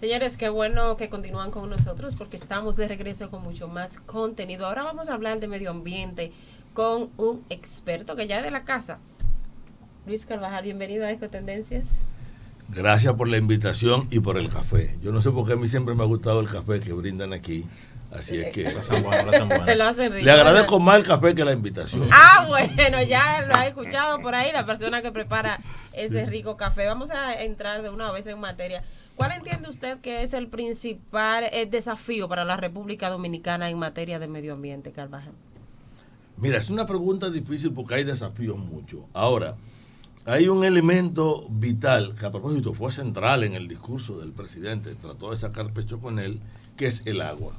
Señores, qué bueno que continúan con nosotros porque estamos de regreso con mucho más contenido. Ahora vamos a hablar de medio ambiente con un experto que ya es de la casa. Luis Carvajal, bienvenido a Ecotendencias. Gracias por la invitación y por el café. Yo no sé por qué a mí siempre me ha gustado el café que brindan aquí. Así es que le agradezco más el café que la invitación. Bueno, ya lo ha escuchado por ahí la persona que prepara ese rico café. Vamos a entrar de una vez en materia. ¿Cuál entiende usted que es el principal desafío para la República Dominicana en materia de medio ambiente, Carvajal? Mira, es una pregunta difícil porque hay desafíos muchos. Ahora, hay un elemento vital que a propósito fue central en el discurso del presidente, trató de sacar pecho con él, que es el agua.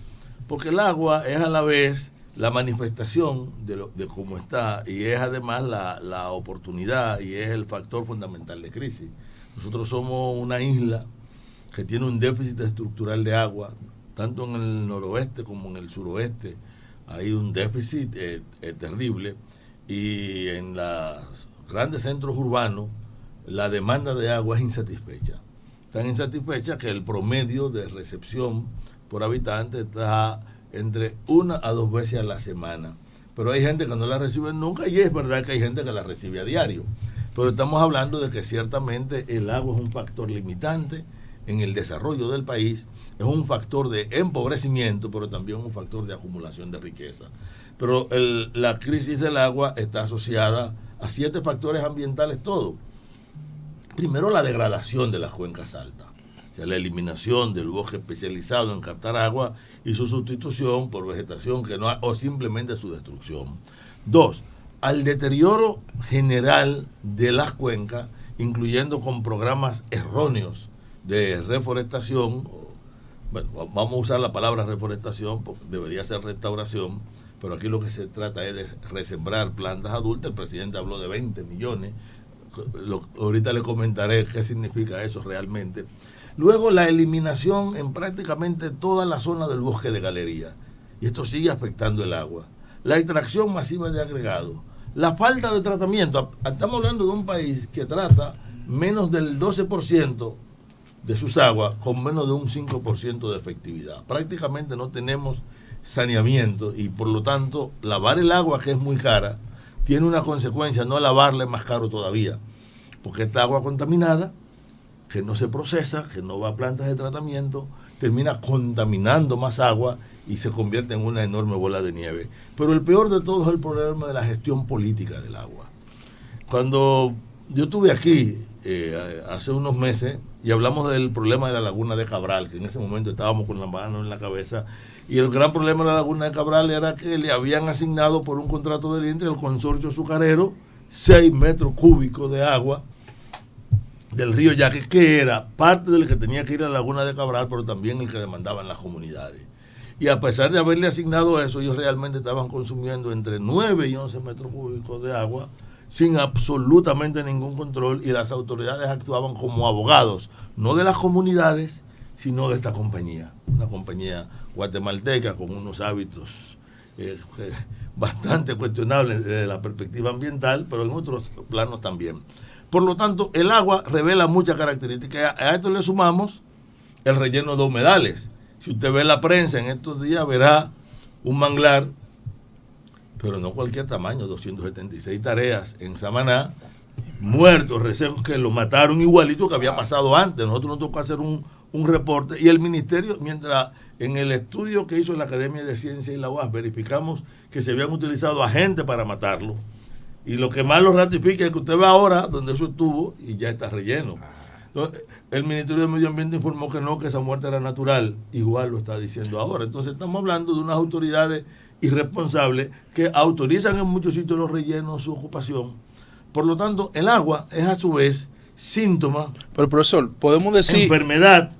Porque el agua es a la vez la manifestación de cómo está y es además la oportunidad y es el factor fundamental de crisis. Nosotros somos una isla que tiene un déficit estructural de agua, tanto en el noroeste como en el suroeste. Hay un déficit terrible y en los grandes centros urbanos la demanda de agua es insatisfecha. Tan insatisfecha que el promedio de recepción por habitante está entre 1 a 2 veces a la semana. Pero hay gente que no la recibe nunca y es verdad que hay gente que la recibe a diario. Pero estamos hablando de que ciertamente el agua es un factor limitante en el desarrollo del país, es un factor de empobrecimiento, pero también un factor de acumulación de riqueza. Pero la crisis del agua está asociada a 7 factores ambientales todos. Primero, la degradación de las cuencas altas, o sea, la eliminación del bosque especializado en captar agua y su sustitución por vegetación que no o simplemente su destrucción. 2, al deterioro general de las cuencas, incluyendo con programas erróneos de reforestación. Bueno, vamos a usar la palabra reforestación porque debería ser restauración, pero aquí lo que se trata es de resembrar plantas adultas. El presidente habló de 20 millones. Ahorita le comentaré qué significa eso realmente. Luego, la eliminación en prácticamente toda la zona del bosque de galería, y esto sigue afectando el agua. La extracción masiva de agregados, la falta de tratamiento. Estamos hablando de un país que trata menos del 12% de sus aguas con menos de un 5% de efectividad. Prácticamente no tenemos saneamiento y por lo tanto lavar el agua, que es muy cara, tiene una consecuencia: no lavarla es más caro todavía, porque esta agua contaminada, que no se procesa, que no va a plantas de tratamiento, termina contaminando más agua y se convierte en una enorme bola de nieve. Pero el peor de todo es el problema de la gestión política del agua. Cuando yo estuve aquí hace unos meses y hablamos del problema de la laguna de Cabral, que en ese momento estábamos con la mano en la cabeza, y el gran problema de la laguna de Cabral era que le habían asignado por un contrato del INTRE al consorcio azucarero 6 metros cúbicos de agua del río Yaque, que era parte del que tenía que ir a la laguna de Cabral, pero también el que demandaban las comunidades. Y a pesar de haberle asignado eso, ellos realmente estaban consumiendo entre 9 y 11 metros cúbicos de agua sin absolutamente ningún control, y las autoridades actuaban como abogados, no de las comunidades, sino de esta compañía, una compañía guatemalteca con unos hábitos bastante cuestionables desde la perspectiva ambiental, pero en otros planos también. Por lo tanto, el agua revela muchas características. A esto le sumamos el relleno de humedales. Si usted ve la prensa en estos días, verá un manglar, pero no cualquier tamaño, 276 tareas en Samaná, muertos, resecos, que lo mataron igualito que había pasado antes. Nosotros nos tocó hacer un reporte, y el ministerio, mientras en el estudio que hizo la Academia de Ciencias y la UAS verificamos que se habían utilizado agentes para matarlo, y lo que más lo ratifica es que usted va ahora donde eso estuvo y ya está relleno. Entonces, el Ministerio de Medio Ambiente informó que no, que esa muerte era natural, igual lo está diciendo ahora. Entonces estamos hablando de unas autoridades irresponsables que autorizan en muchos sitios los rellenos, su ocupación. Por lo tanto, el agua es a su vez síntoma, pero profesor, podemos decir enfermedad,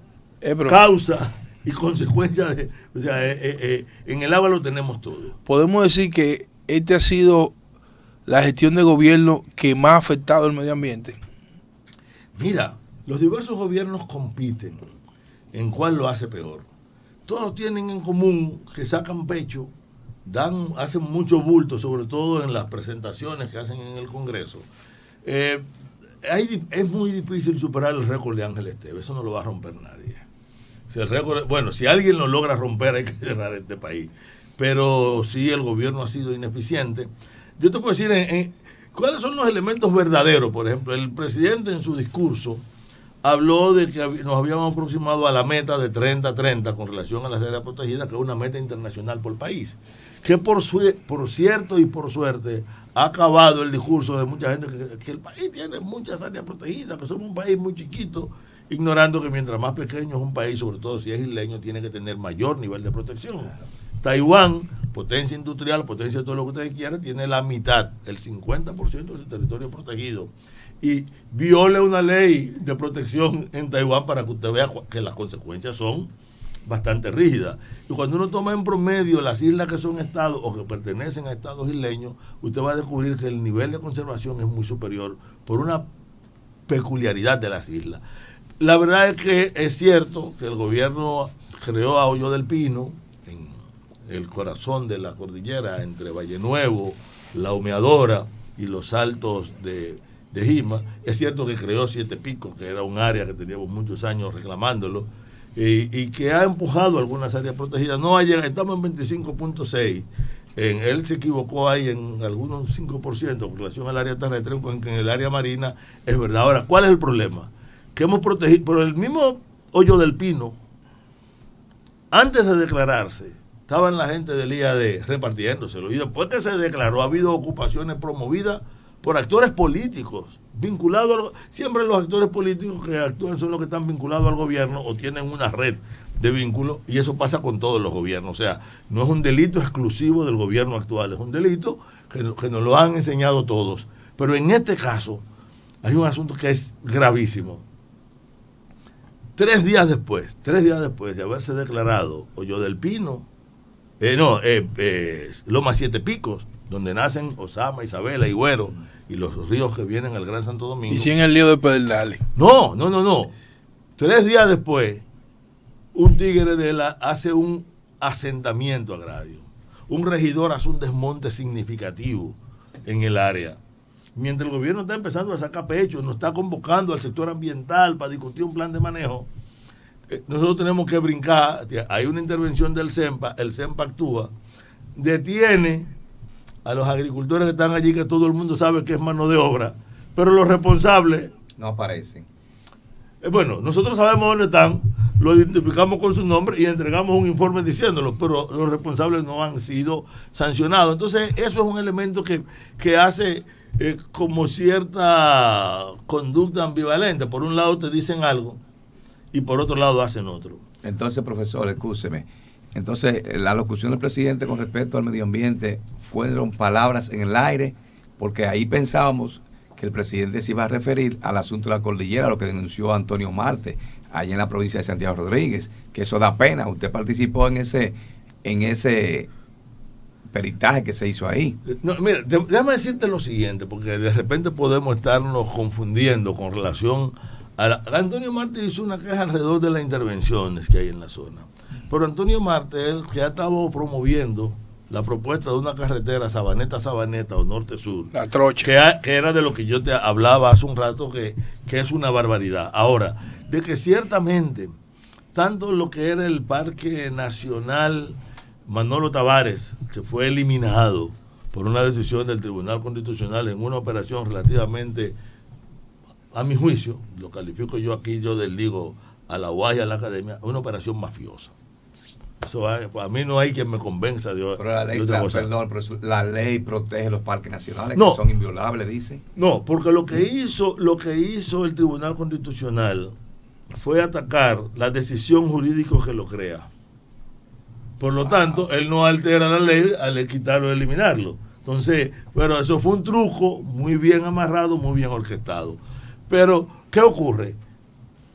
causa y consecuencia de, o sea, en el agua lo tenemos todo. Podemos decir que este ha sido la gestión de gobierno que más ha afectado al medio ambiente. Mira, los diversos gobiernos compiten en cuál lo hace peor. Todos tienen en común que sacan pecho, hacen mucho bulto, sobre todo en las presentaciones que hacen en el Congreso. Es muy difícil superar el récord de Ángel Esteves, eso no lo va a romper nadie. Si el récord, bueno, si alguien lo logra romper, hay que cerrar este país. Pero sí, el gobierno ha sido ineficiente. Yo te puedo decir cuáles son los elementos verdaderos. Por ejemplo, el presidente en su discurso habló de que nos habíamos aproximado a la meta de 30-30 con relación a las áreas protegidas, que es una meta internacional por país. Que por cierto y por suerte ha acabado el discurso de mucha gente que el país tiene muchas áreas protegidas, que somos un país muy chiquito, ignorando que mientras más pequeño es un país, sobre todo si es isleño, tiene que tener mayor nivel de protección. Taiwán, potencia industrial, potencia de todo lo que ustedes quieran, tiene la mitad, el 50% de su territorio protegido. Y viola una ley de protección en Taiwán para que usted vea que las consecuencias son bastante rígidas. Y cuando uno toma en promedio las islas que son estados o que pertenecen a estados isleños, usted va a descubrir que el nivel de conservación es muy superior por una peculiaridad de las islas. La verdad es que es cierto que el gobierno creó a Hoyo del Pino, en el corazón de la cordillera, entre Valle Nuevo, La Humeadora y los Altos de Jima. Es cierto que creó Siete Picos, que era un área que teníamos muchos años reclamándolo, y que ha empujado algunas áreas protegidas. No ha llegado, estamos en 25.6. Él se equivocó ahí en algunos 5% con relación al área terrestre, en el área marina es verdad. Ahora, ¿cuál es el problema? Que hemos protegido, por el mismo Hoyo del Pino, antes de declararse, estaban la gente del IAD repartiéndoselo, y después que se declaró ha habido ocupaciones promovidas por actores políticos, vinculados siempre los actores políticos que actúan son los que están vinculados al gobierno o tienen una red de vínculos, y eso pasa con todos los gobiernos. O sea, no es un delito exclusivo del gobierno actual, es un delito que nos lo han enseñado todos. Pero en este caso hay un asunto que es gravísimo. 3 días después de haberse declarado Hoyo del Pino, Loma Siete Picos, donde nacen Osama, Isabela y Güero, y los ríos que vienen al Gran Santo Domingo. Y si en el lío de Pedernales. No. 3 días después, un tigre de la hace un asentamiento agrario. Un regidor hace un desmonte significativo en el área. Mientras el gobierno está empezando a sacar pecho, nos está convocando al sector ambiental para discutir un plan de manejo, nosotros tenemos que brincar. Hay una intervención del CEMPA, el CEMPA actúa, detiene a los agricultores que están allí, que todo el mundo sabe que es mano de obra, pero los responsables no aparecen. Bueno, nosotros sabemos dónde están, lo identificamos con su nombre y entregamos un informe diciéndolo, pero los responsables no han sido sancionados. Entonces, eso es un elemento que hace como cierta conducta ambivalente. Por un lado te dicen algo y por otro lado hacen otro. Entonces, profesor, excúseme. Entonces, la locución del presidente con respecto al medio ambiente fueron palabras en el aire, porque ahí pensábamos que el presidente se iba a referir al asunto de la cordillera, lo que denunció Antonio Marte, allá en la provincia de Santiago Rodríguez, que eso da pena. Usted participó en ese peritaje que se hizo ahí. No, mira, déjame decirte lo siguiente, porque de repente podemos estarnos confundiendo con relación a Antonio Marte hizo una queja alrededor de las intervenciones que hay en la zona. Pero Antonio Marte, él que ha estado promoviendo la propuesta de una carretera Sabaneta o norte-sur, la trocha, que era de lo que yo te hablaba hace un rato, que es una barbaridad. Ahora, de que ciertamente, tanto lo que era el Parque Nacional Manolo Tavares, que fue eliminado por una decisión del Tribunal Constitucional en una operación relativamente, a mi juicio, lo califico yo aquí, yo desligo a la UAS y a la academia, una operación mafiosa. Eso, a mí no hay quien me convenza de pero la ley, la ley protege los parques nacionales, no, que son inviolables, dice. No, porque lo que hizo el Tribunal Constitucional fue atacar la decisión jurídica que lo crea. Por lo tanto, él no altera la ley al quitarlo o eliminarlo. Entonces, pero eso fue un truco muy bien amarrado, muy bien orquestado. Pero, ¿qué ocurre?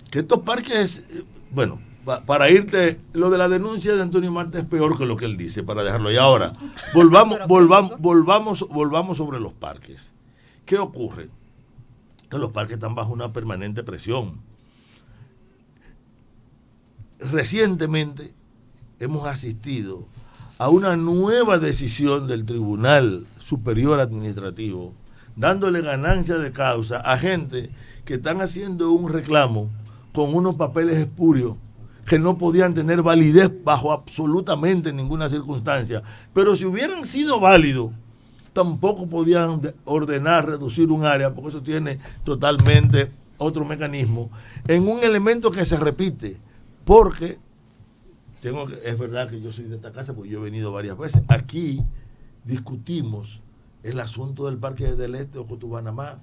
Que estos parques, bueno, para irte, lo de la denuncia de Antonio Marte es peor que lo que él dice, para dejarlo. Y ahora, volvamos sobre los parques. ¿Qué ocurre? Que los parques están bajo una permanente presión. Recientemente hemos asistido a una nueva decisión del Tribunal Superior Administrativo, dándole ganancia de causa a gente que están haciendo un reclamo con unos papeles espurios que no podían tener validez bajo absolutamente ninguna circunstancia. Pero si hubieran sido válidos, tampoco podían ordenar reducir un área, porque eso tiene totalmente otro mecanismo, en un elemento que se repite, porque es verdad que yo soy de esta casa, porque yo he venido varias veces. Aquí discutimos el asunto del Parque del Este o Cotubanamá,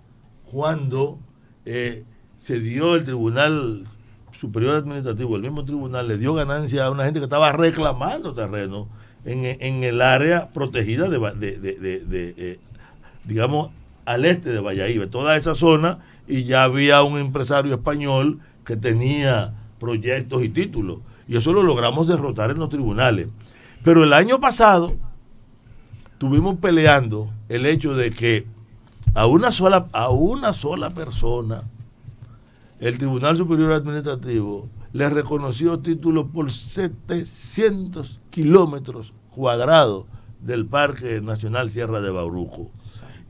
cuando se dio el Tribunal Superior Administrativo, el mismo tribunal le dio ganancia a una gente que estaba reclamando terreno en el área protegida digamos, al este de Valladolid, toda esa zona, y ya había un empresario español que tenía proyectos y títulos, y eso lo logramos derrotar en los tribunales. Pero el año pasado estuvimos peleando el hecho de que a una sola persona el Tribunal Superior Administrativo le reconoció títulos por 700 kilómetros cuadrados del Parque Nacional Sierra de Bauruco.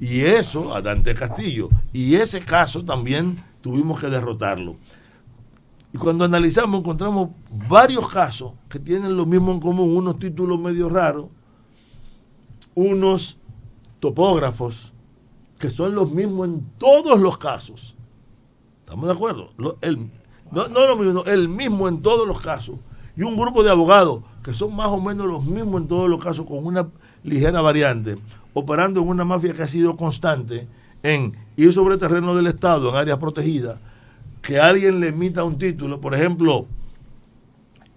Y eso, a Dante Castillo. Y ese caso también tuvimos que derrotarlo. Y cuando analizamos, encontramos varios casos que tienen lo mismo en común, unos títulos medio raros, unos topógrafos, que son los mismos en todos los casos. ¿Estamos de acuerdo? El mismo en todos los casos. Y un grupo de abogados que son más o menos los mismos en todos los casos, con una ligera variante, operando en una mafia que ha sido constante en ir sobre terreno del Estado, en áreas protegidas, que alguien le emita un título. Por ejemplo,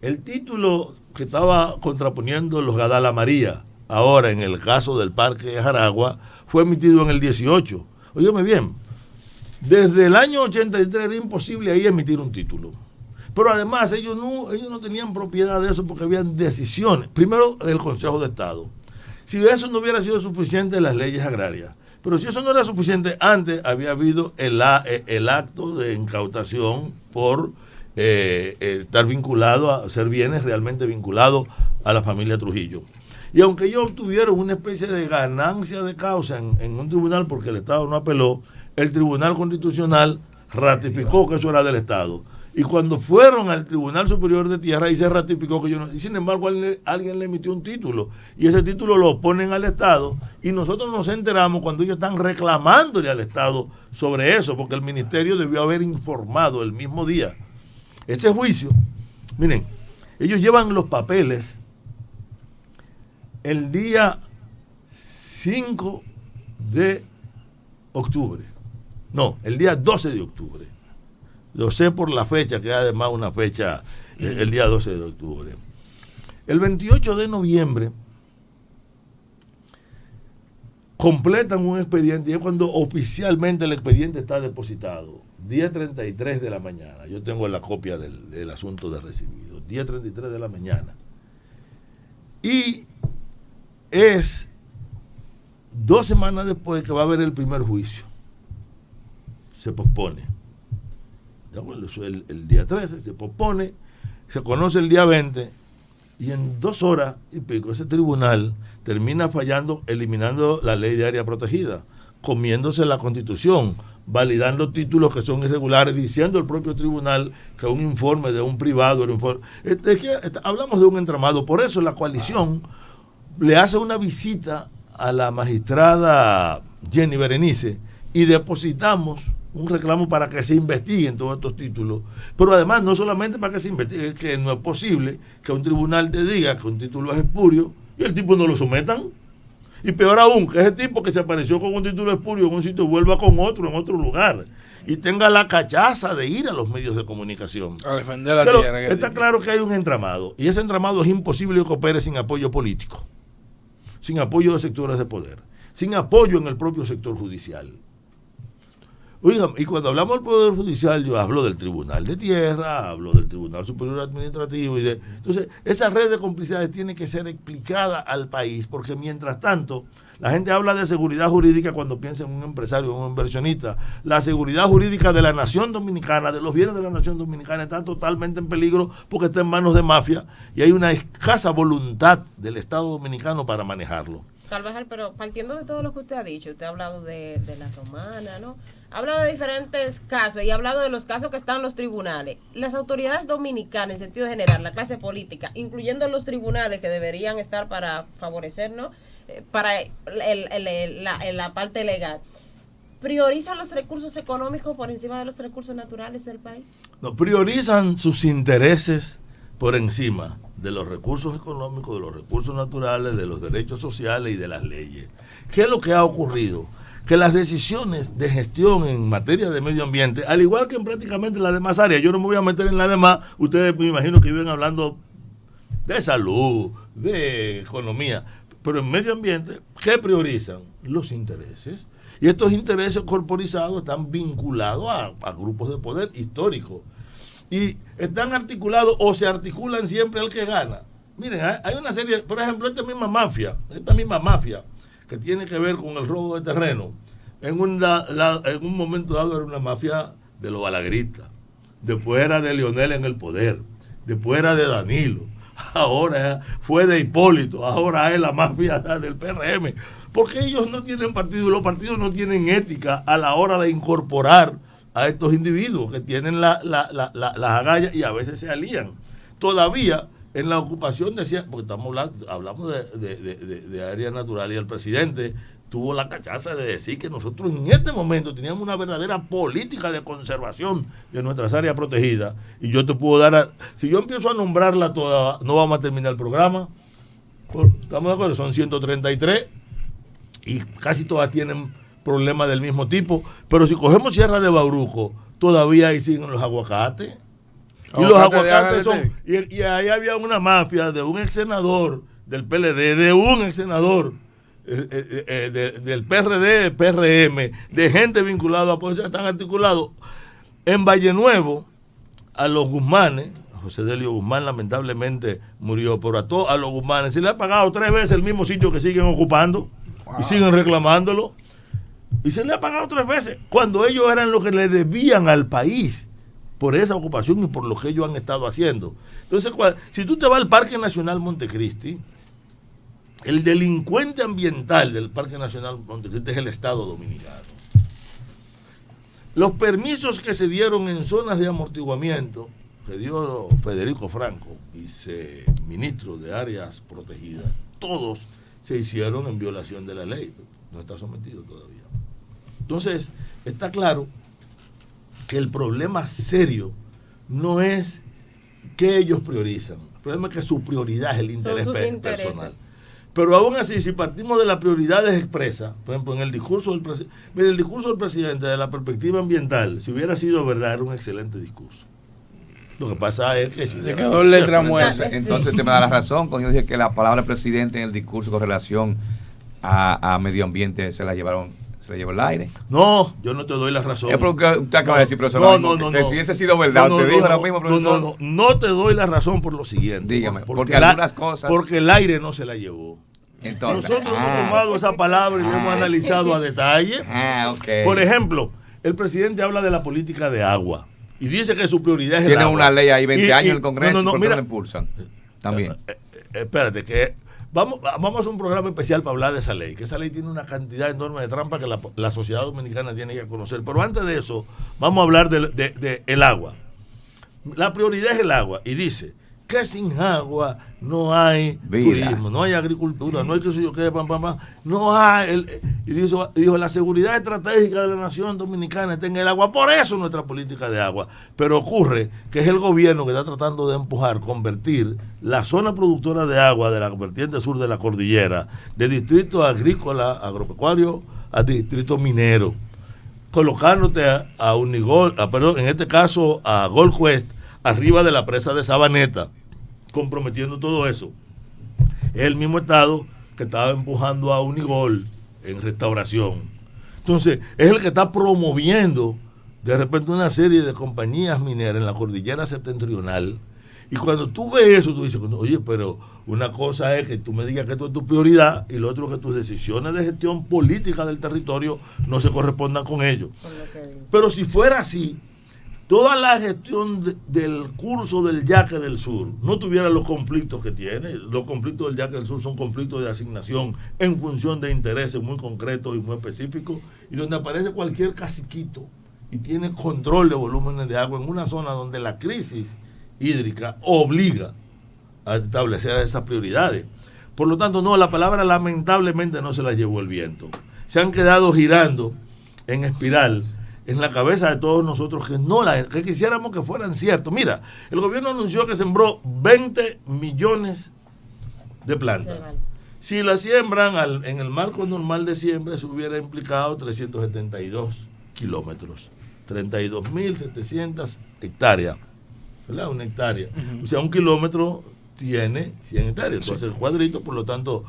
el título que estaba contraponiendo los Gadala María, ahora en el caso del Parque de Jaragua, fue emitido en el 18. Óyeme bien, desde el año 83 era imposible ahí emitir un título. Pero además ellos no tenían propiedad de eso porque habían decisiones. Primero, del Consejo de Estado. Si eso no hubiera sido suficiente, las leyes agrarias. Pero si eso no era suficiente, antes había habido el acto de incautación por estar vinculado a ser bienes realmente vinculados a la familia Trujillo. Y aunque ellos obtuvieron una especie de ganancia de causa en un tribunal porque el Estado no apeló, el Tribunal Constitucional ratificó que eso era del Estado. Y cuando fueron al Tribunal Superior de Tierra, y se ratificó que yo no. Y sin embargo, alguien le emitió un título. Y ese título lo ponen al Estado. Y nosotros nos enteramos cuando ellos están reclamándole al Estado sobre eso, porque el ministerio debió haber informado el mismo día. Ese juicio, miren, ellos llevan los papeles el día 5 de octubre. No, el día 12 de octubre. Lo sé por la fecha, que es además una fecha, el día 12 de octubre. El 28 de noviembre completan un expediente, y es cuando oficialmente el expediente está depositado. 10:33 de la mañana. Yo tengo la copia del asunto de recibido. 10:33 de la mañana. Y es 2 semanas después que va a haber el primer juicio. Se pospone. El día 13 se pospone, se conoce el día 20, y en 2 horas y pico ese tribunal termina fallando, eliminando la ley de área protegida, comiéndose la Constitución, validando títulos que son irregulares, diciendo el propio tribunal que un informe de un privado era un informe. Hablamos de un entramado. Por eso la coalición le hace una visita a la magistrada Jenny Berenice y depositamos un reclamo para que se investiguen todos estos títulos, pero además no solamente para que se investigue, que no es posible que un tribunal te diga que un título es espurio y el tipo no lo sometan, y peor aún, que ese tipo que se apareció con un título espurio en un sitio vuelva con otro en otro lugar y tenga la cachaza de ir a los medios de comunicación a defender la pero tierra. Está claro que hay un entramado, y ese entramado es imposible que opere sin apoyo político, sin apoyo de sectores de poder, sin apoyo en el propio sector judicial. Oigan, y cuando hablamos del Poder Judicial, yo hablo del Tribunal de Tierra, hablo del Tribunal Superior Administrativo. Entonces, esa red de complicidades tiene que ser explicada al país, porque mientras tanto, la gente habla de seguridad jurídica cuando piensa en un empresario o un inversionista. La seguridad jurídica de la nación dominicana, de los bienes de la nación dominicana, está totalmente en peligro porque está en manos de mafia y hay una escasa voluntad del Estado dominicano para manejarlo. Carvajal, pero partiendo de todo lo que usted ha dicho, usted ha hablado de la romana, ¿no? Ha hablado de diferentes casos y ha hablado de los casos que están en los tribunales. Las autoridades dominicanas, en sentido general, la clase política, incluyendo los tribunales que deberían estar para favorecernos, para la parte legal, ¿priorizan los recursos económicos por encima de los recursos naturales del país? No, priorizan sus intereses por encima de los recursos económicos, de los recursos naturales, de los derechos sociales y de las leyes. ¿Qué es lo que ha ocurrido? Que las decisiones de gestión en materia de medio ambiente, al igual que en prácticamente las demás áreas, yo no me voy a meter en las demás, ustedes me imagino que viven hablando de salud, de economía, pero en medio ambiente, ¿qué priorizan? Los intereses. Y estos intereses corporizados están vinculados a grupos de poder históricos. Y están articulados o se articulan siempre al que gana. Miren, hay una serie, por ejemplo, esta misma mafia, que tiene que ver con el robo de terreno. En un momento dado era una mafia de los balagristas, después era de Leonel en el poder, después era de Danilo, ahora fue de Hipólito, ahora es la mafia del PRM, porque ellos no tienen partido y los partidos no tienen ética a la hora de incorporar a estos individuos que tienen las agallas y a veces se alían. Todavía en la ocupación decía, porque hablamos de área natural y el presidente tuvo la cachaza de decir que nosotros en este momento teníamos una verdadera política de conservación de nuestras áreas protegidas. Y yo te puedo si yo empiezo a nombrarla toda, no vamos a terminar el programa. ¿Estamos de acuerdo? Son 133 y casi todas tienen problemas del mismo tipo. Pero si cogemos Sierra de Bauruco, todavía ahí siguen los aguacates. Y los aguacates son... Y ahí había una mafia de un ex senador del PLD, de un ex senador del PRD, PRM, de gente vinculada a policía, están articulados. En Valle Nuevo, a los Guzmanes, José Delio Guzmán lamentablemente murió, pero a los Guzmanes se le ha pagado 3 veces el mismo sitio que siguen ocupando. Wow. Y siguen reclamándolo. Y se le ha pagado 3 veces, cuando ellos eran los que le debían al país por esa ocupación y por lo que ellos han estado haciendo. Entonces, si tú te vas al Parque Nacional Montecristi, el delincuente ambiental del Parque Nacional Montecristi es el Estado Dominicano. Los permisos que se dieron en zonas de amortiguamiento, que dio Federico Franco, viceministro de Áreas Protegidas, todos se hicieron en violación de la ley. No está sometido todavía. Entonces, está claro que el problema serio no es que ellos priorizan. El problema es que su prioridad es el interés personal. Pero aún así, si partimos de las prioridades expresas, por ejemplo, en el discurso del presidente, mire, el discurso del presidente de la perspectiva ambiental, si hubiera sido verdad, era un excelente discurso. Lo que pasa es que... Le quedó letra muerta. Entonces te me da la razón cuando yo dije que la palabra presidente en el discurso con relación a medio ambiente se la llevó el aire. No, yo no te doy la razón. Es porque usted acaba de decir, profesor. No. Si hubiese sido verdad, te dijo ahora mismo, profesor. No te doy la razón por lo siguiente. Dígame, porque algunas cosas... Porque el aire no se la llevó. Entonces, nosotros hemos tomado esa palabra y lo hemos analizado a detalle. Okay. Por ejemplo, el presidente habla de la política de agua y dice que su prioridad es el agua. Tiene una ley ahí 20 años en el Congreso, ¿por qué no la impulsan? También. Espérate, que vamos a hacer un programa especial para hablar de esa ley, que esa ley tiene una cantidad enorme de trampas que la sociedad dominicana tiene que conocer. Pero antes de eso, vamos a hablar de el agua. La prioridad es el agua y dice que sin agua no hay turismo, no hay agricultura, no hay que sé yo qué, no hay, y dijo la seguridad estratégica de la nación dominicana está en el agua, por eso nuestra política de agua. Pero ocurre que es el gobierno que está tratando de empujar, convertir la zona productora de agua de la vertiente sur de la cordillera, de distrito agrícola, agropecuario, a distrito minero, colocándote a Unigol, en este caso a Gold Quest, arriba de la presa de Sabaneta, comprometiendo todo eso. Es el mismo estado que estaba empujando a Unigol en restauración. Entonces, es el que está promoviendo de repente una serie de compañías mineras en la cordillera septentrional. Y cuando tú ves eso, tú dices, oye, pero una cosa es que tú me digas que esto es tu prioridad y lo otro es que tus decisiones de gestión política del territorio no se correspondan con ello. Pero si fuera así, toda la gestión del curso del Yaque del Sur no tuviera los conflictos que tiene. Los conflictos del Yaque del Sur son conflictos de asignación en función de intereses muy concretos y muy específicos, y donde aparece cualquier caciquito y tiene control de volúmenes de agua en una zona donde la crisis hídrica obliga a establecer esas prioridades. Por lo tanto, no, la palabra lamentablemente no se la llevó el viento. Se han quedado girando en espiral en la cabeza de todos nosotros que quisiéramos que fueran ciertos. Mira, el gobierno anunció que sembró 20 millones de plantas. Si la siembran en el marco normal de siembra, se hubiera implicado 372 kilómetros, 32.700 hectáreas, ¿verdad? Una hectárea. Uh-huh. O sea, un kilómetro tiene 100 hectáreas. Entonces, el cuadrito, por lo tanto,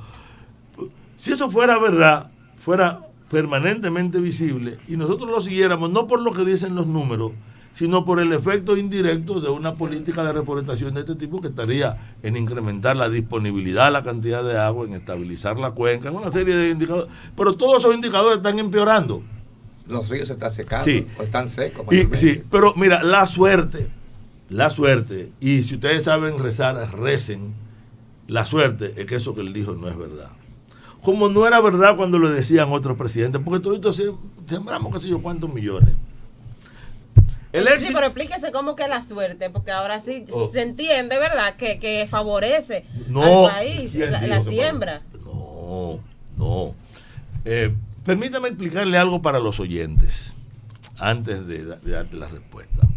si eso fuera verdad, fuera permanentemente visible, y nosotros lo siguiéramos no por lo que dicen los números, sino por el efecto indirecto de una política de reforestación de este tipo, que estaría en incrementar la disponibilidad, la cantidad de agua, en estabilizar la cuenca, en una serie de indicadores. Pero todos esos indicadores están empeorando. Los ríos se están secando, sí, o están secos. Sí, pero mira, la suerte, y si ustedes saben rezar, recen, la suerte es que eso que él dijo no es verdad. Como no era verdad cuando lo decían otros presidentes, porque todos sembramos qué sé yo cuántos millones. Sí, pero explíquese cómo que es la suerte, porque ahora sí se entiende, ¿verdad? Que favorece al país la siembra. No. Permítame explicarle algo para los oyentes, antes de darte la respuesta.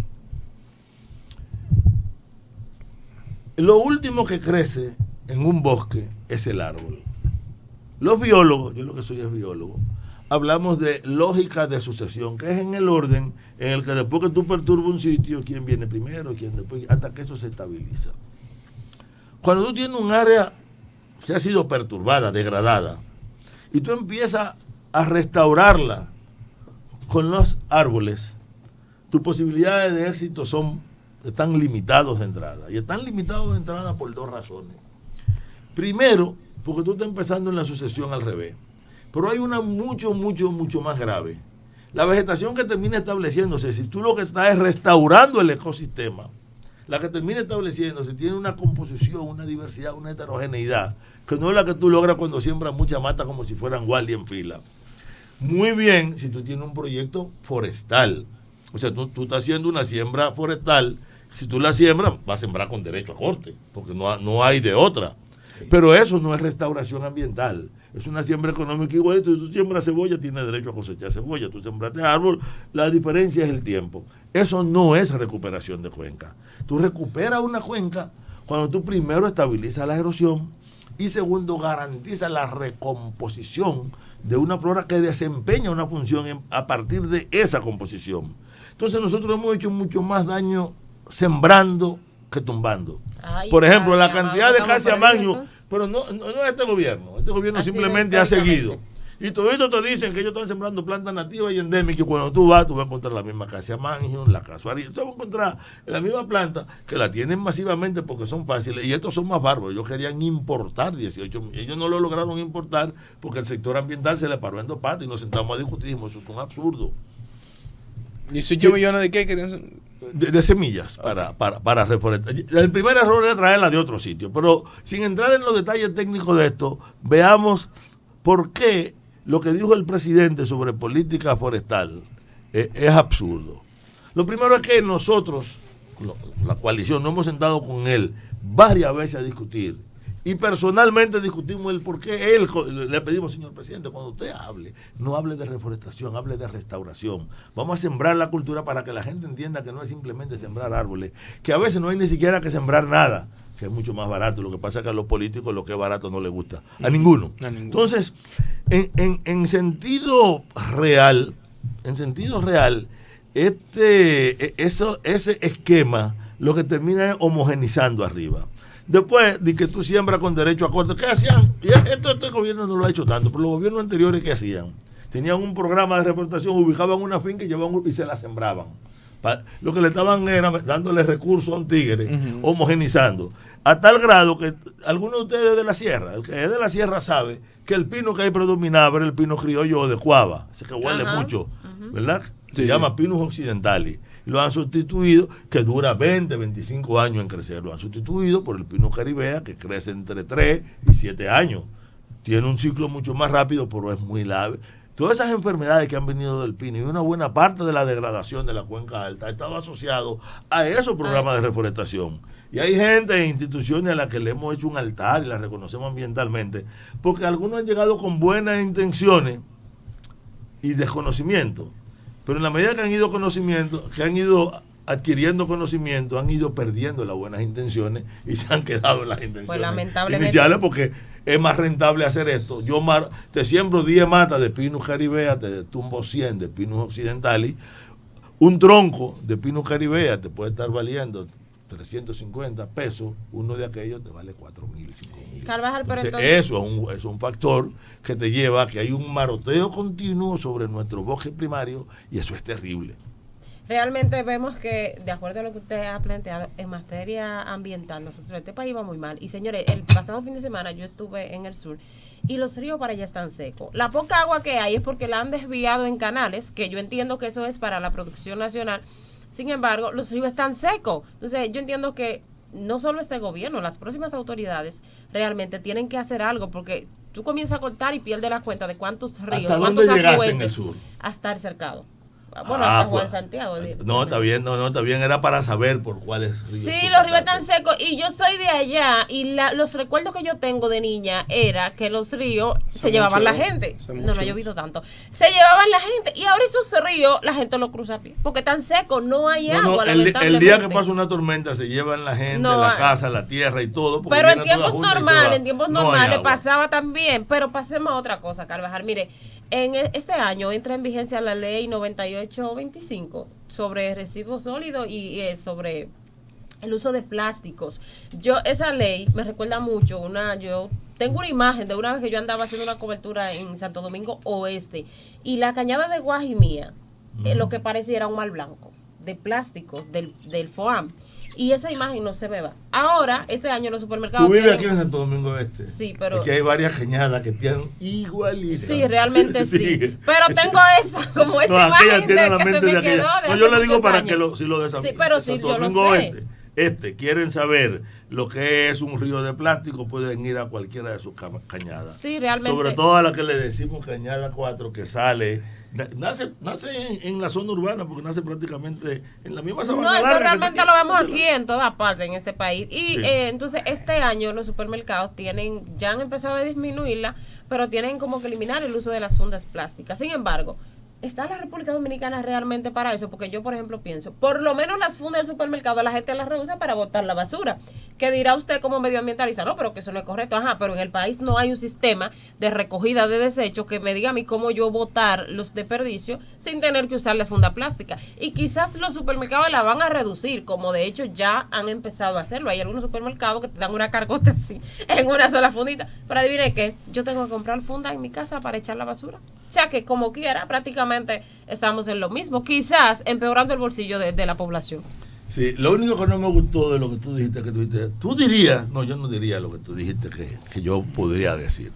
Lo último que crece en un bosque es el árbol. Los biólogos, yo lo que soy es biólogo, hablamos de lógica de sucesión, que es en el orden en el que después que tú perturbas un sitio, quién viene primero, quién después, hasta que eso se estabiliza. Cuando tú tienes un área que ha sido perturbada, degradada, y tú empiezas a restaurarla con los árboles, tus posibilidades de éxito están limitados de entrada. Y están limitados de entrada por dos razones. Primero, porque tú estás empezando en la sucesión al revés. Pero hay una mucho más grave. La vegetación que termina estableciéndose, si tú lo que estás es restaurando el ecosistema, la que termina estableciéndose tiene una composición, una diversidad, una heterogeneidad, que no es la que tú logras cuando siembras mucha mata como si fueran guardia en fila. Muy bien si tú tienes un proyecto forestal. O sea, tú estás haciendo una siembra forestal. Si tú la siembras, vas a sembrar con derecho a corte, porque no hay de otra. Pero eso no es restauración ambiental, es una siembra económica igual. Si tú siembras cebolla, tienes derecho a cosechar cebolla. Tú sembraste árbol, la diferencia es el tiempo. Eso no es recuperación de cuenca. Tú recuperas una cuenca cuando tú primero estabilizas la erosión y segundo garantizas la recomposición de una flora que desempeña una función a partir de esa composición. Entonces nosotros hemos hecho mucho más daño sembrando que tumbando. Por ejemplo, la cantidad de Cassia Magnum, pero no este gobierno simplemente ha seguido. Y todo esto te dicen que ellos están sembrando plantas nativas y endémicas, y cuando tú vas a encontrar la misma Cassia Magnum, la casuarilla, tú vas a encontrar la misma planta que la tienen masivamente porque son fáciles, y estos son más bárbaros. Ellos querían importar 18, ellos no lo lograron importar porque el sector ambiental se le paró en dos patas y nos sentamos a discutir, dijimos, eso es un absurdo. 18 millones de qué querían. De semillas para reforestar. El primer error era traerla de otro sitio, pero sin entrar en los detalles técnicos de esto, veamos por qué lo que dijo el presidente sobre política forestal es absurdo. Lo primero es que nosotros, la coalición, nos hemos sentado con él varias veces a discutir. Y personalmente discutimos el por qué le pedimos, señor presidente, cuando usted hable, no hable de reforestación, hable de restauración. Vamos a sembrar la cultura para que la gente entienda que no es simplemente sembrar árboles, que a veces no hay ni siquiera que sembrar nada, que es mucho más barato. Lo que pasa es que a los políticos lo que es barato no les gusta, a ninguno. Entonces, en sentido real, ese esquema lo que termina es homogenizando arriba. Después de que tú siembras con derecho a corte, ¿qué hacían? Y este gobierno no lo ha hecho tanto, pero los gobiernos anteriores, ¿qué hacían? Tenían un programa de reforestación, ubicaban una finca y se la sembraban. Lo que le estaban era dándole recursos a un tigre, homogenizando. A tal grado que algunos de ustedes de la sierra, el que es de la sierra sabe que el pino que ahí predominaba era el pino criollo de Cuava, ese que huele mucho, ¿verdad? Se llama Pinus occidentalis. Y lo han sustituido, que dura 20, 25 años en crecer, lo han sustituido por el pino caribea, que crece entre 3 y 7 años. Tiene un ciclo mucho más rápido, pero es muy largo. Todas esas enfermedades que han venido del pino y una buena parte de la degradación de la cuenca alta ha estado asociado a esos programas de reforestación. Y hay gente e instituciones a las que le hemos hecho un altar y las reconocemos ambientalmente, porque algunos han llegado con buenas intenciones y desconocimiento, pero en la medida que han ido adquiriendo conocimiento, han ido perdiendo las buenas intenciones y se han quedado en las intenciones pues lamentablemente iniciales, porque es más rentable hacer esto. Yo te siembro 10 matas de Pinus caribea, te tumbo 100 de Pinus occidentalis. Un tronco de Pinus caribea te puede estar valiendo 350 pesos, uno de aquellos te vale 4.000, 5.000. Carvajal, pero entonces, eso es un factor que te lleva a que hay un maroteo continuo sobre nuestro bosque primario y eso es terrible. Realmente vemos que, de acuerdo a lo que usted ha planteado, en materia ambiental, este país va muy mal. Y señores, el pasado fin de semana yo estuve en el sur y los ríos para allá están secos. La poca agua que hay es porque la han desviado en canales, que yo entiendo que eso es para la producción nacional. Sin embargo, los ríos están secos. Entonces, yo entiendo que no solo este gobierno, las próximas autoridades realmente tienen que hacer algo, porque tú comienzas a cortar y pierdes la cuenta de cuántos ríos, cuántos afluentes a estar cercados. Bueno, hasta Juan Santiago. No, está bien, está bien, era para saber por cuáles ríos. Sí, los ríos están secos y yo soy de allá y los recuerdos que yo tengo de niña era que los ríos se llevaban la gente. No ha llovido tanto. Se llevaban la gente y ahora esos ríos la gente los cruza a pie porque están secos, no hay agua. El día que pasa una tormenta se llevan la gente, la casa, la tierra y todo. Pero en tiempos normales pasaba también. Pero pasemos a otra cosa, Carvajal. Mire, en este año entra en vigencia la ley 9825 sobre residuos sólidos y sobre el uso de plásticos. Esa ley me recuerda mucho yo tengo una imagen de una vez que yo andaba haciendo una cobertura en Santo Domingo Oeste y la cañada de Guajimía, lo que parecía era un mar blanco de plásticos del FOAM. Y esa imagen no se me va. Ahora, este año los supermercados... ¿Tú vives aquí en Santo Domingo Este? Sí, pero... Aquí hay varias cañadas que tienen igualitas. Sí, realmente sí. Pero tengo esa imagen tiene la que mente se me quedó de yo le digo para que si lo desafíen. Sí, pero sí, Santo Domingo Este, quieren saber lo que es un río de plástico, pueden ir a cualquiera de sus cañadas. Sí, realmente. Sobre todo a la que le decimos cañada 4, que sale... Nace en la zona urbana porque nace prácticamente en la misma sabana. No, eso realmente lo vemos aquí en todas partes en este país. Y sí. Entonces este año los supermercados ya han empezado a disminuirla, pero tienen como que eliminar el uso de las fundas plásticas. Sin embargo, ¿está la República Dominicana realmente para eso? Porque yo, por ejemplo, pienso, por lo menos las fundas del supermercado la gente las reusa para botar la basura. ¿Qué dirá usted como medioambientalista? No, pero que eso no es correcto. Ajá, pero en el país no hay un sistema de recogida de desechos que me diga a mí cómo yo botar los desperdicios sin tener que usar la funda plástica. Y quizás los supermercados la van a reducir, como de hecho ya han empezado a hacerlo. Hay algunos supermercados que te dan una cargota así, en una sola fundita. Pero adivine qué, yo tengo que comprar funda en mi casa para echar la basura. O sea que como quiera, prácticamente estamos en lo mismo, quizás empeorando el bolsillo de la población. Sí, lo único que no me gustó de lo que tú dijiste, tú dirías, no, yo no diría lo que tú dijiste que yo podría decir.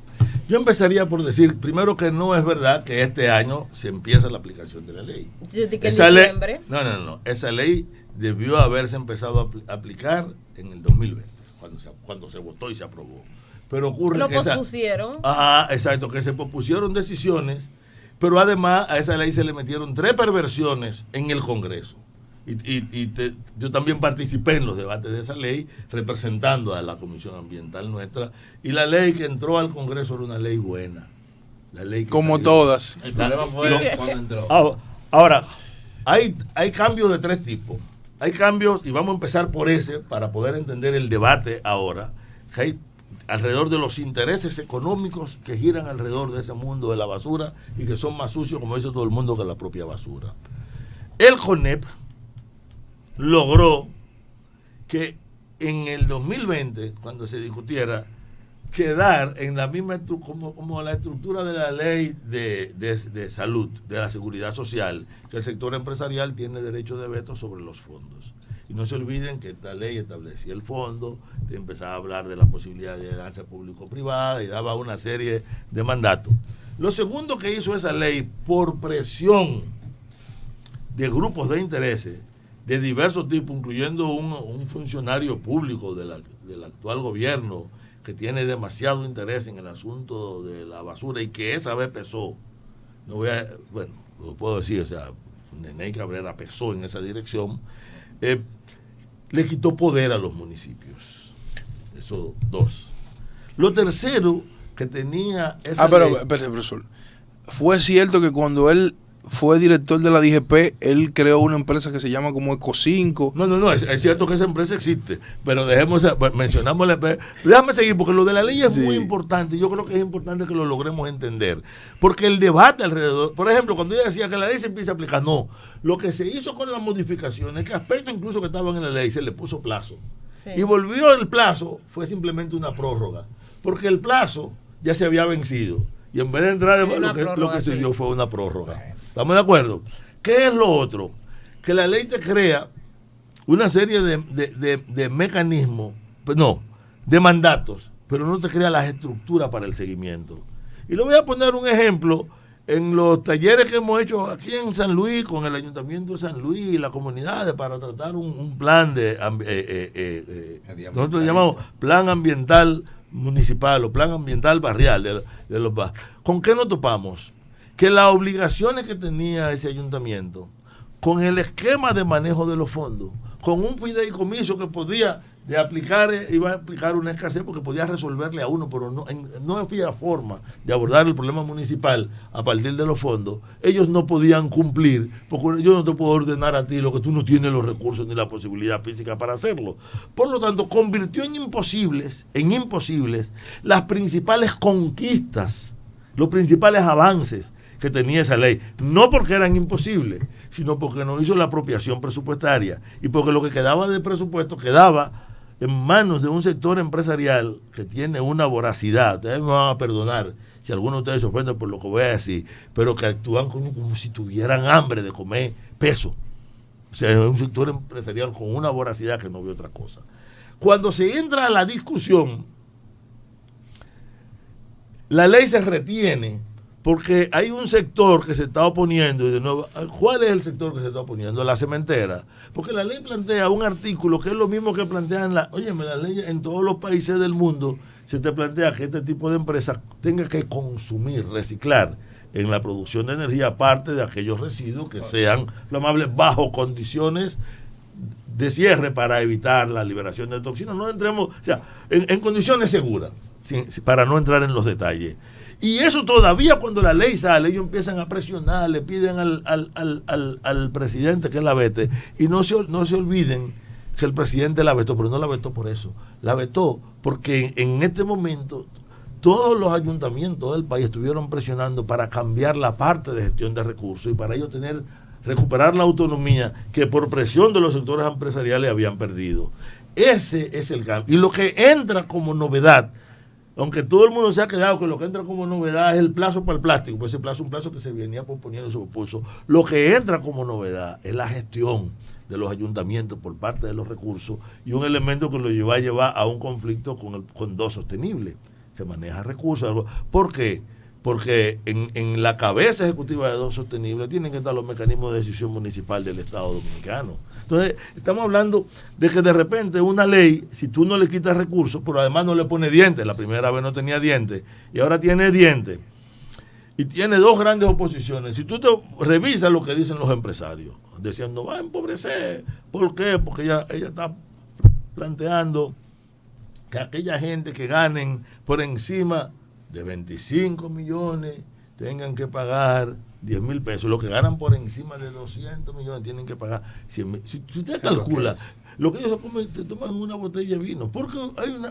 Yo empezaría por decir, primero, que no es verdad que este año se empieza la aplicación de la ley. Yo dije que en diciembre. No, esa ley debió haberse empezado a aplicar en el 2020, cuando se votó y se aprobó. Pero ocurre que pospusieron. Ajá, exacto, que se pospusieron decisiones, pero además a esa ley se le metieron 3 perversiones en el Congreso. Yo también participé en los debates de esa ley representando a la Comisión Ambiental nuestra, y la ley que entró al Congreso era una ley buena, la ley como todas. El problema fue cuando entró. Ahora hay cambios de 3 tipos. Hay cambios, y vamos a empezar por ese para poder entender el debate ahora, que hay alrededor de los intereses económicos que giran alrededor de ese mundo de la basura y que son más sucios, como dice todo el mundo, que la propia basura. El CONEP logró que en el 2020, cuando se discutiera, quedar en la misma como la estructura de la ley de salud, de la seguridad social, que el sector empresarial tiene derecho de veto sobre los fondos. Y no se olviden que esta ley establecía el fondo, empezaba a hablar de la posibilidad de alianza público-privada y daba una serie de mandatos. Lo segundo que hizo esa ley, por presión de grupos de intereses, de diversos tipos, incluyendo un funcionario público del actual gobierno que tiene demasiado interés en el asunto de la basura y que esa vez pesó, bueno, lo puedo decir, o sea, Nene Cabrera pesó en esa dirección, le quitó poder a los municipios. Eso, dos. Lo tercero que tenía esa pero, profesor, fue cierto que cuando él fue director de la DGP, él creó una empresa que se llama como Eco5. No, es cierto que esa empresa existe, pero mencionamos déjame seguir, porque lo de la ley es muy importante, yo creo que es importante que lo logremos entender, porque el debate alrededor, por ejemplo, cuando ella decía que la ley se empieza a aplicar, no, lo que se hizo con las modificaciones, que aspectos incluso que estaban en la ley, se le puso plazo, y volvió el plazo, fue simplemente una prórroga, porque el plazo ya se había vencido, y en vez de entrar, lo que se dio fue una prórroga. ¿Estamos de acuerdo? ¿Qué es lo otro? Que la ley te crea una serie de mecanismos, de mandatos, pero no te crea las estructuras para el seguimiento. Y le voy a poner un ejemplo en los talleres que hemos hecho aquí en San Luis, con el Ayuntamiento de San Luis y las comunidades para tratar un plan nosotros le llamamos plan ambiental municipal o plan ambiental barrial de los barrios. ¿Con qué nos topamos? Que las obligaciones que tenía ese ayuntamiento, con el esquema de manejo de los fondos, con un fideicomiso que iba a aplicar una escasez porque podía resolverle a uno, pero no había forma de abordar el problema municipal a partir de los fondos, ellos no podían cumplir, porque yo no te puedo ordenar a ti lo que tú no tienes los recursos ni la posibilidad física para hacerlo. Por lo tanto, convirtió en imposibles las principales conquistas, los principales avances que tenía esa ley, no porque eran imposibles, sino porque no hizo la apropiación presupuestaria y porque lo que quedaba de presupuesto quedaba en manos de un sector empresarial que tiene una voracidad. Ustedes me van a perdonar si alguno de ustedes se ofende por lo que voy a decir, pero que actúan como si tuvieran hambre de comer peso. O sea, es un sector empresarial con una voracidad que no ve otra cosa. Cuando se entra a la discusión, la ley se retiene porque hay un sector que se está oponiendo, y de nuevo, ¿cuál es el sector que se está oponiendo? La cementera. Porque la ley plantea un artículo que es lo mismo que plantean la ley en todos los países del mundo, se te plantea que este tipo de empresas tenga que consumir, reciclar en la producción de energía parte de aquellos residuos que sean flamables bajo condiciones de cierre para evitar la liberación de toxinas. No entremos, o sea, en condiciones seguras, para no entrar en los detalles. Y eso todavía cuando la ley sale, ellos empiezan a presionar, le piden al presidente que la vete, y no se olviden que el presidente la vetó, pero no la vetó por eso, la vetó porque en este momento todos los ayuntamientos del país estuvieron presionando para cambiar la parte de gestión de recursos y para ellos recuperar la autonomía que por presión de los sectores empresariales habían perdido. Ese es el cambio. Y lo que entra como novedad, aunque todo el mundo se ha quedado que lo que entra como novedad es el plazo para el plástico, pues ese plazo es un plazo que se venía posponiendo y se pospuso. Lo que entra como novedad es la gestión de los ayuntamientos por parte de los recursos y un elemento que lo lleva a llevar a un conflicto con DOS Sostenible, que maneja recursos. ¿Por qué? Porque en la cabeza ejecutiva de DOS Sostenible tienen que estar los mecanismos de decisión municipal del Estado Dominicano. Entonces, estamos hablando de que de repente una ley, si tú no le quitas recursos, pero además no le pones dientes, la primera vez no tenía dientes, y ahora tiene dientes, y tiene dos grandes oposiciones. Si tú te revisas lo que dicen los empresarios, diciendo, va a empobrecer, ¿por qué? Porque ella está planteando que aquella gente que ganen por encima de 25 millones tengan que pagar 10 mil pesos. Los que ganan por encima de 200 millones tienen que pagar 100 mil. Si usted calcula lo que ellos se comen, te toman una botella de vino. Porque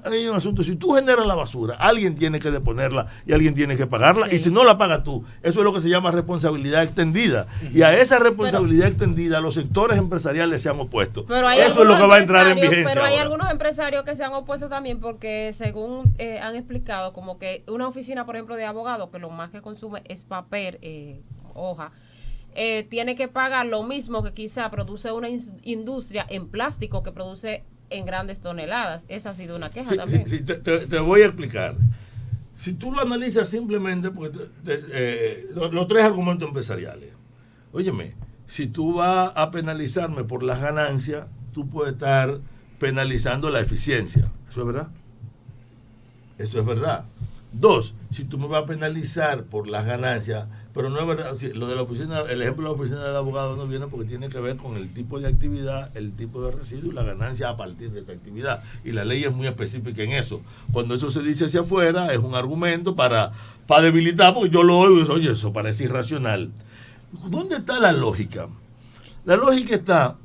hay un asunto. Si tú generas la basura, alguien tiene que deponerla y alguien tiene que pagarla. Sí. Y si no la pagas tú, eso es lo que se llama responsabilidad extendida. Y a esa responsabilidad extendida los sectores empresariales se han opuesto. Eso es lo que va a entrar en vigencia. Pero hay algunos empresarios que se han opuesto también porque según han explicado, como que una oficina, por ejemplo, de abogados, que lo más que consume es papel, hoja, tiene que pagar lo mismo que quizá produce una industria en plástico que produce en grandes toneladas. Esa ha sido una queja también. Sí, te voy a explicar. Si tú lo analizas simplemente, porque los tres argumentos empresariales. Óyeme, si tú vas a penalizarme por las ganancias, tú puedes estar penalizando la eficiencia. ¿Eso es verdad? Eso es verdad. 2, si tú me vas a penalizar por las ganancias, pero no es verdad, lo de la oficina, el ejemplo de la oficina del abogado no viene porque tiene que ver con el tipo de actividad, el tipo de residuo y la ganancia a partir de esa actividad. Y la ley es muy específica en eso. Cuando eso se dice hacia afuera, es un argumento para debilitar, porque yo lo oigo y digo, oye, eso parece irracional. ¿Dónde está la lógica? La lógica está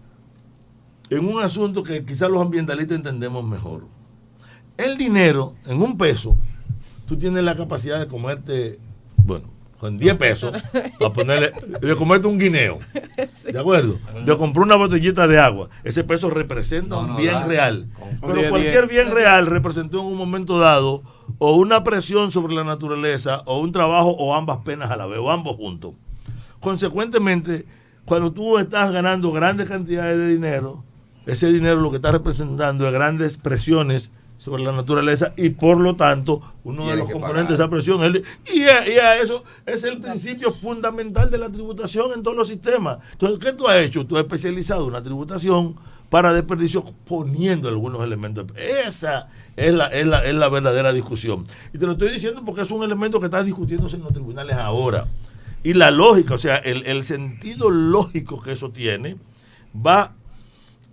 en un asunto que quizás los ambientalistas entendemos mejor. El dinero, en un peso, tú tienes la capacidad de comerte, bueno, con 10 pesos, para ponerle, de comerte un guineo, ¿de acuerdo? De comprar una botellita de agua. Ese peso representa un bien real. Pero cualquier bien real representó en un momento dado o una presión sobre la naturaleza, o un trabajo, o ambas penas a la vez, o ambos juntos. Consecuentemente, cuando tú estás ganando grandes cantidades de dinero, ese dinero lo que está representando es grandes presiones sobre la naturaleza, y por lo tanto uno de los componentes de esa presión y a eso es el principio fundamental de la tributación en todos los sistemas. Entonces, ¿qué tú has hecho? Tú has especializado una tributación para desperdicio poniendo algunos elementos. Esa es la verdadera discusión, y te lo estoy diciendo porque es un elemento que está discutiéndose en los tribunales ahora, y la lógica, o sea, el sentido lógico que eso tiene va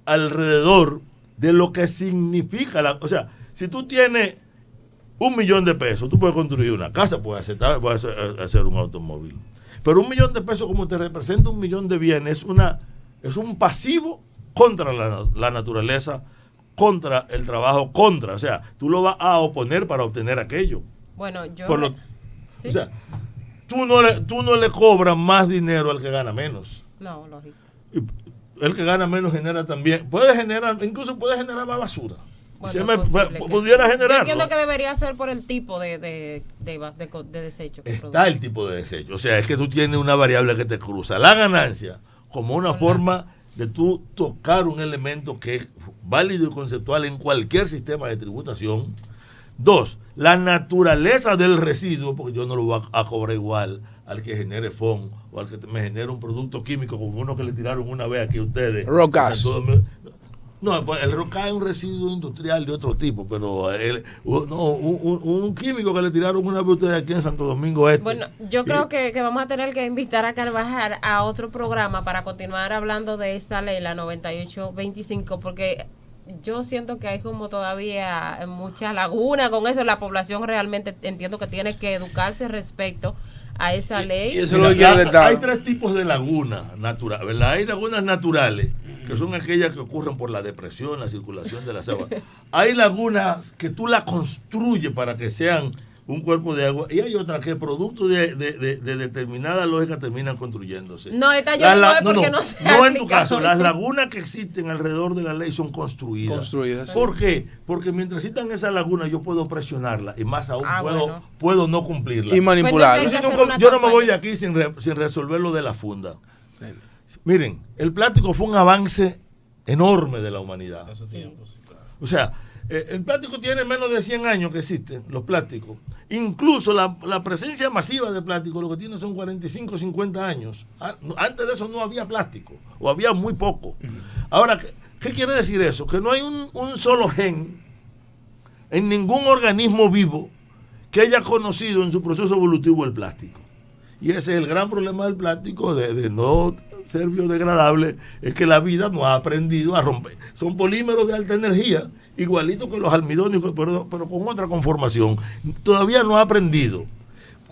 alrededor de lo que significa o sea, si tú tienes $1,000,000 de pesos, tú puedes construir una casa, puedes hacer un automóvil. Pero $1,000,000 como te representa $1,000,000 de bienes, es un pasivo contra la naturaleza, contra el trabajo, o sea, tú lo vas a oponer para obtener aquello. Bueno, yo... ¿sí? O sea, tú no le cobras más dinero al que gana menos. No, lógico. El que gana menos genera también, incluso puede generar más basura. Bueno, pudiera generar. Yo entiendo que debería ser por el tipo de desecho. Está el tipo de desecho. O sea, es que tú tienes una variable que te cruza. La ganancia como una forma de tú tocar un elemento que es válido y conceptual en cualquier sistema de tributación. 2, la naturaleza del residuo, porque yo no lo voy a cobrar igual al que genere FON o al que me genere un producto químico como uno que le tiraron una vez aquí a ustedes. Rocas. No, el roca es un residuo industrial de otro tipo, pero un químico que le tiraron una vez a ustedes aquí en Santo Domingo Este. Bueno, yo creo que vamos a tener que invitar a Carvajal a otro programa para continuar hablando de esta ley, la 9825, porque yo siento que hay como todavía mucha laguna con eso. La población realmente entiendo que tiene que educarse respecto a esa ley. Y eso hay 3 tipos de lagunas naturales, ¿verdad? Hay lagunas naturales, que son aquellas que ocurren por la depresión, la circulación de las aguas. Hay lagunas que tú las construyes para que sean un cuerpo de agua, y hay otras que producto de determinada lógica terminan construyéndose. No, esta yo no porque no se ha no en tu aplicado. caso, las lagunas que existen alrededor de la ley son construidas. ¿Por qué? Porque mientras existan esas lagunas yo puedo presionarlas, y más aún puedo no cumplirlas. Y manipularlas. Yo no me voy de aquí sin resolver lo de la funda. Miren, el plástico fue un avance enorme de la humanidad. O sea, el plástico tiene menos de 100 años que existen, los plásticos. Incluso la presencia masiva de plástico lo que tiene son 45, 50 años. Antes de eso no había plástico, o había muy poco. Ahora, ¿qué quiere decir eso? Que no hay un solo gen en ningún organismo vivo que haya conocido en su proceso evolutivo el plástico. Y ese es el gran problema del plástico, de no ser biodegradable, es que la vida no ha aprendido a romper. Son polímeros de alta energía, igualito que los almidones, pero con otra conformación. Todavía no ha aprendido.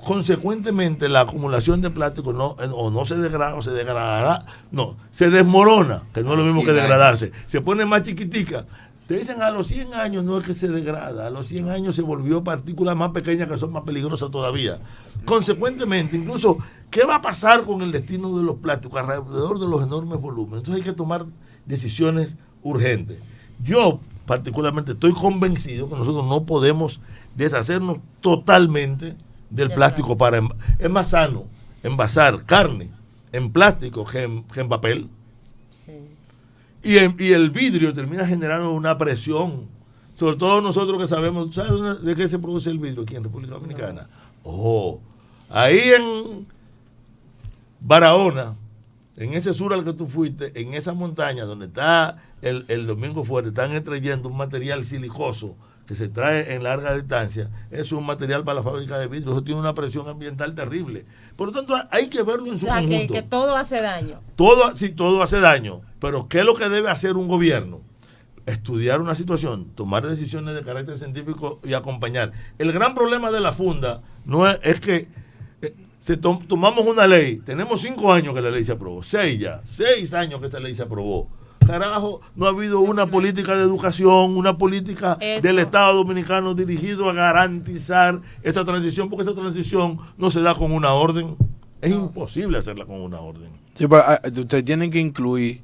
Consecuentemente, la acumulación de plástico no se degrada, o se degradará, no, se desmorona, que no es lo mismo que degradarse. Se pone más chiquitica. Te dicen a los 100 años no es que se degrada, a los 100 años se volvió partículas más pequeñas que son más peligrosas todavía. Consecuentemente, incluso, ¿qué va a pasar con el destino de los plásticos alrededor de los enormes volúmenes? Entonces hay que tomar decisiones urgentes. Yo particularmente estoy convencido que nosotros no podemos deshacernos totalmente del plástico. Es más sano envasar carne en plástico que en papel. Y el vidrio termina generando una presión, sobre todo nosotros que sabemos. ¿Sabes de qué se produce el vidrio aquí en República Dominicana? Ahí en Barahona en ese sur al que tú fuiste, en esa montaña donde está el Domingo Fuerte, están extrayendo un material silicoso que se trae en larga distancia. Es un material para la fábrica de vidrio. Eso tiene una presión ambiental terrible. Por lo tanto, hay que verlo en su conjunto. Que todo hace daño. Todo hace daño. Pero ¿qué es lo que debe hacer un gobierno? Estudiar una situación, tomar decisiones de carácter científico y acompañar. El gran problema de la funda no es que tomamos una ley, tenemos 5 años que la ley se aprobó, 6 años que esta ley se aprobó. Carajo, no ha habido una política de educación, una política del Estado Dominicano dirigido a garantizar esa transición, porque esa transición no se da con una orden. Es imposible hacerla con una orden. Sí, pero ustedes tienen que incluir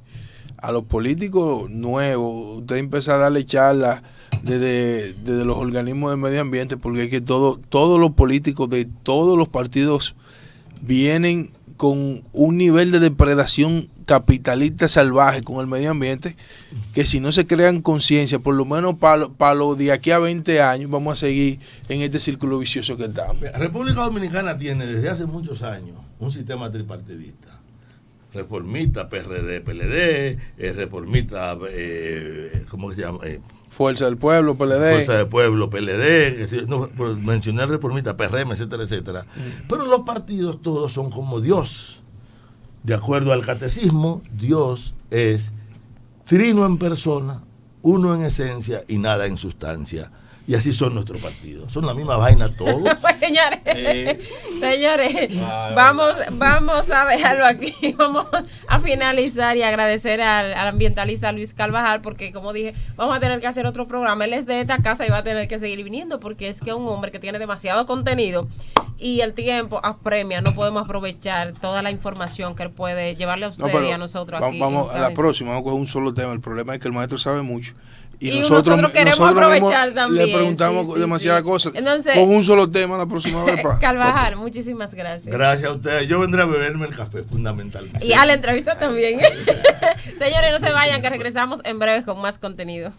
a los políticos nuevos. Ustedes empiezan a darle charlas desde los organismos de medio ambiente, porque es que todos los políticos de todos los partidos vienen con un nivel de depredación capitalista salvaje con el medio ambiente, que si no se crean conciencia, por lo menos para lo de aquí a 20 años, vamos a seguir en este círculo vicioso que estamos. República Dominicana tiene desde hace muchos años un sistema tripartidista. Reformista, PRD, PLD, reformista, ¿cómo que se llama? Fuerza del Pueblo, PLD. Fuerza del Pueblo, PLD, no, mencioné reformista, PRM, etcétera, etcétera. Pero los partidos todos son como Dios. De acuerdo al catecismo, Dios es trino en persona, uno en esencia y nada en sustancia. Y así son nuestros partidos. Son la misma vaina todos. Señores, vamos a dejarlo aquí. Vamos a finalizar y agradecer al ambientalista Luis Carvajal, porque como dije, vamos a tener que hacer otro programa. Él es de esta casa y va a tener que seguir viniendo, porque es que es un hombre que tiene demasiado contenido y el tiempo apremia. No podemos aprovechar toda la información que él puede llevarle a ustedes y a nosotros aquí. Vamos a la próxima, vamos a coger un solo tema. El problema es que el maestro sabe mucho. Y nosotros queremos aprovechar también. Le preguntamos demasiadas cosas. Entonces, con un solo tema la próxima vez. Carvajal, muchísimas gracias. Gracias a ustedes. Yo vendré a beberme el café, fundamentalmente. Y a la entrevista también. Señores, no se vayan, que regresamos en breve con más contenido.